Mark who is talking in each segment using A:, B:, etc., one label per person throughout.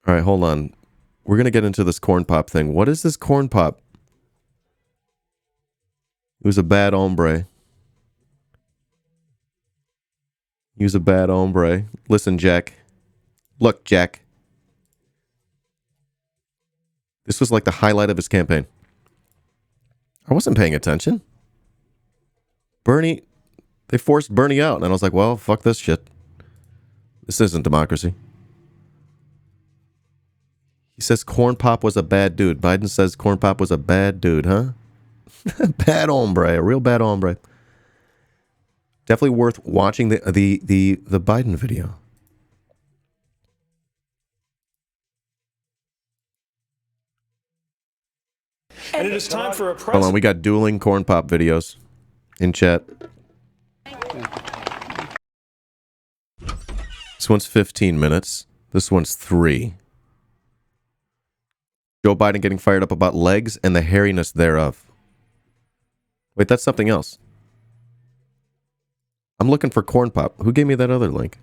A: All right, hold on. We're going to get into this corn pop thing. What is this corn pop? He was a bad hombre. He was a bad hombre. Listen, Jack. Look, Jack. This was like the highlight of his campaign. I wasn't paying attention. Bernie, they forced Bernie out. And I was like, well, fuck this shit. This isn't democracy. He says Corn Pop was a bad dude. Biden says Corn Pop was a bad dude, huh? Bad hombre, a real bad hombre. Definitely worth watching the Biden video.
B: And it is time for a president.
A: Hold on, we got dueling Corn Pop videos in chat. This one's 15 minutes. This one's 3. Joe Biden getting fired up about legs and the hairiness thereof. Wait, that's something else. I'm looking for Corn Pop. Who gave me that other link?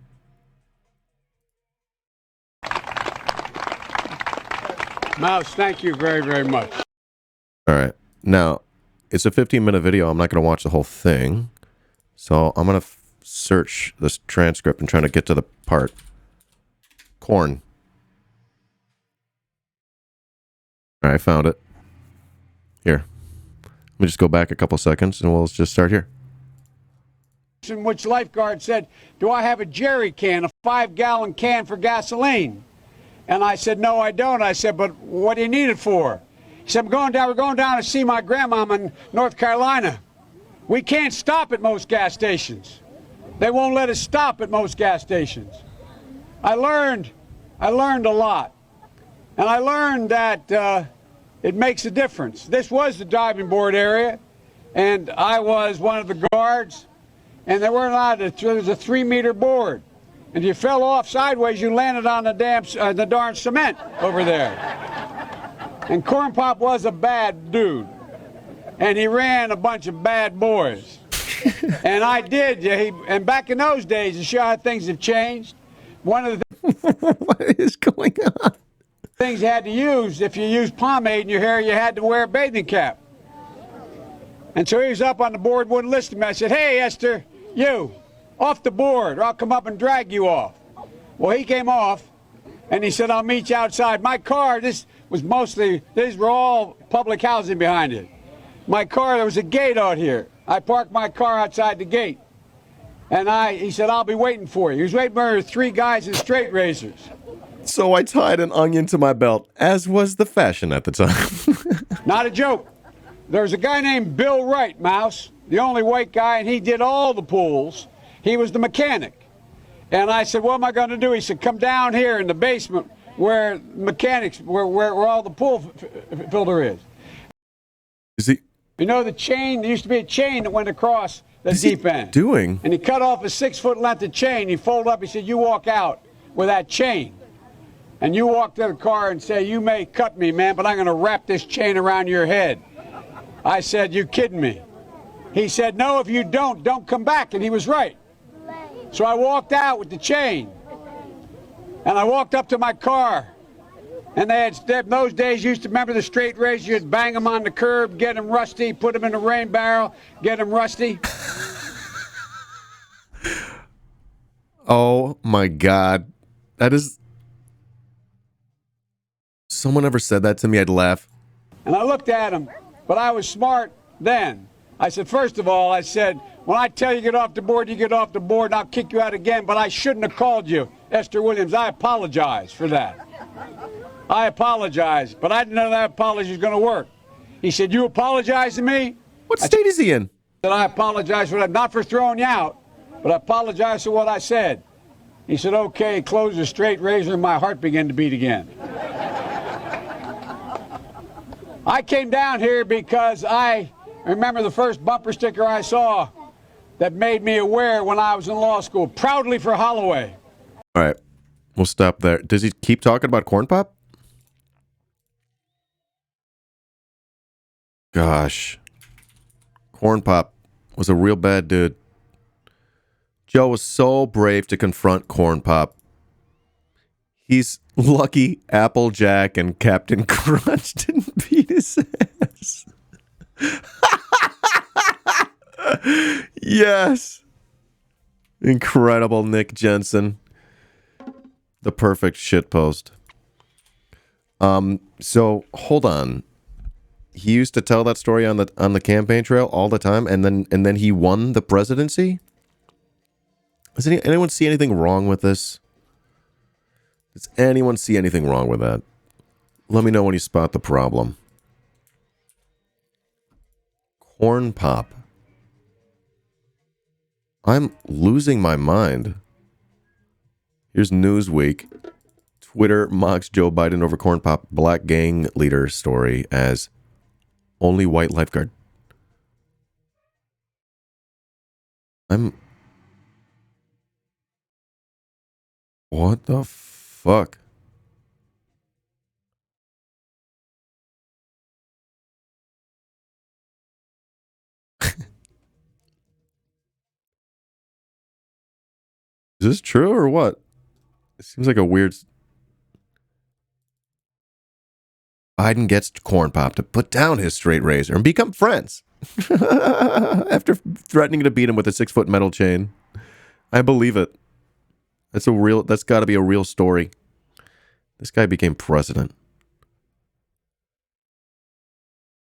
C: Mouse, thank you very, very much.
A: All right. Now, it's a 15-minute video. I'm not going to watch the whole thing. So I'm going to search this transcript and trying to get to the part. Corn. All right, I found it. Here. Let me just go back a couple seconds and we'll just start here.
C: In which lifeguard said, do I have a jerry can, a 5-gallon can for gasoline? And I said, no, I don't. I said, but what do you need it for? He said, we're going down to see my grandmama in North Carolina. We can't stop at most gas stations. They won't let us stop at most gas stations. I learned a lot. And I learned that it makes a difference. This was the diving board area, and I was one of the guards, and there was a 3-meter board. And if you fell off sideways, you landed on the darn cement over there. And Corn Pop was a bad dude, and he ran a bunch of bad boys. And I did, and back in those days, to show how things have changed, one of the
A: what is going on?
C: things you had to use, if you used pomade in your hair, you had to wear a bathing cap. And so he was up on the board, wouldn't listen to me. I said, hey, Esther, you, off the board, or I'll come up and drag you off. Well, he came off, and he said, I'll meet you outside. My car, these were all public housing behind it. My car, there was a gate out here. I parked my car outside the gate. And he said, I'll be waiting for you. He was waiting for 3 guys in straight razors.
A: So I tied an onion to my belt, as was the fashion at the time.
C: Not a joke. There was a guy named Bill Wright, Mouse, the only white guy, and he did all the pools. He was the mechanic. And I said, what am I going to do? He said, come down here in the basement where mechanics, where all the pool filter is.
A: Is he?
C: You know the chain, there used to be a chain that went across the deep end.
A: Doing?
C: And he cut off a 6-foot length of chain. He folded up, he said, you walk out with that chain. And you walk to the car and say, you may cut me, man, but I'm going to wrap this chain around your head. I said, you kidding me? He said, no, if you don't come back. And he was right. So I walked out with the chain. And I walked up to my car. And they had, in those days, you used to remember the straight razor. You'd bang them on the curb, get them rusty, put them in a rain barrel, get them rusty.
A: Oh, my God. That is... Someone ever said that to me, I'd laugh.
C: And I looked at him, but I was smart then. I said, first of all, I said, when I tell you get off the board, you get off the board, and I'll kick you out again, but I shouldn't have called you Esther Williams. I apologize for that. I apologize, but I didn't know that apology was going to work. He said, you apologize to me?
A: What state is he in?
C: I said, I apologize for that, not for throwing you out, but I apologize for what I said. He said, okay, he closed the straight razor, and my heart began to beat again. I came down here because I remember the first bumper sticker I saw that made me aware when I was in law school. Proudly for Holloway.
A: All right. We'll stop there. Does he keep talking about Corn Pop? Gosh. Corn Pop was a real bad dude. Joe was so brave to confront Corn Pop. He's Lucky, Applejack, and Captain Crunch didn't beat his ass. Yes. Incredible, Nick Jensen. The perfect shitpost. So hold on. He used to tell that story on the campaign trail all the time, and then he won the presidency? Does anyone see anything wrong with this? Does anyone see anything wrong with that? Let me know when you spot the problem. Corn Pop. I'm losing my mind. Here's Newsweek. Twitter mocks Joe Biden over Corn Pop black gang leader story as only white lifeguard. What the fuck? Is this true or what? It seems like a weird... Biden gets Corn Pop to put down his straight razor and become friends. After threatening to beat him with a 6-foot metal chain. I believe it. That's got to be a real story. This guy became president.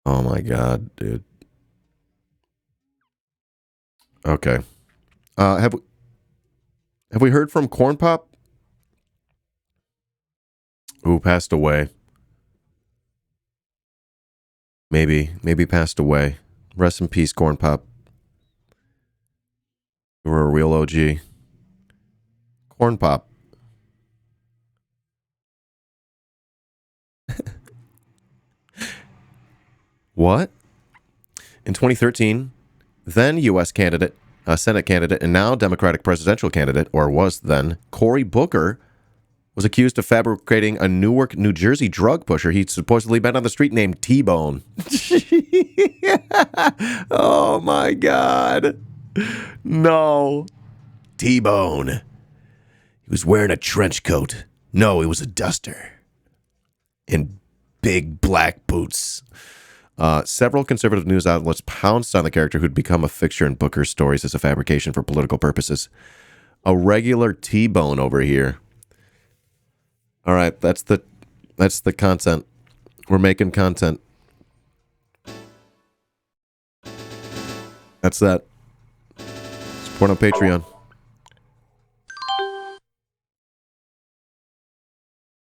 A: Oh my god, dude. Okay. Have we heard from Corn Pop? Who passed away? Maybe passed away. Rest in peace, Corn Pop. You were a real OG. Corn Pop. What? In 2013, then U.S. candidate, Senate candidate, and now Democratic presidential candidate, or was then, Cory Booker, was accused of fabricating a Newark, New Jersey drug pusher he'd supposedly met on the street named T-Bone. Oh my God. No. T-Bone. He was wearing a trench coat. No, it was a duster. And big black boots. Several conservative news outlets pounced on the character who'd become a fixture in Booker's stories as a fabrication for political purposes. A regular T-Bone over here. All right, that's the content. We're making content. That's that. Support on Patreon.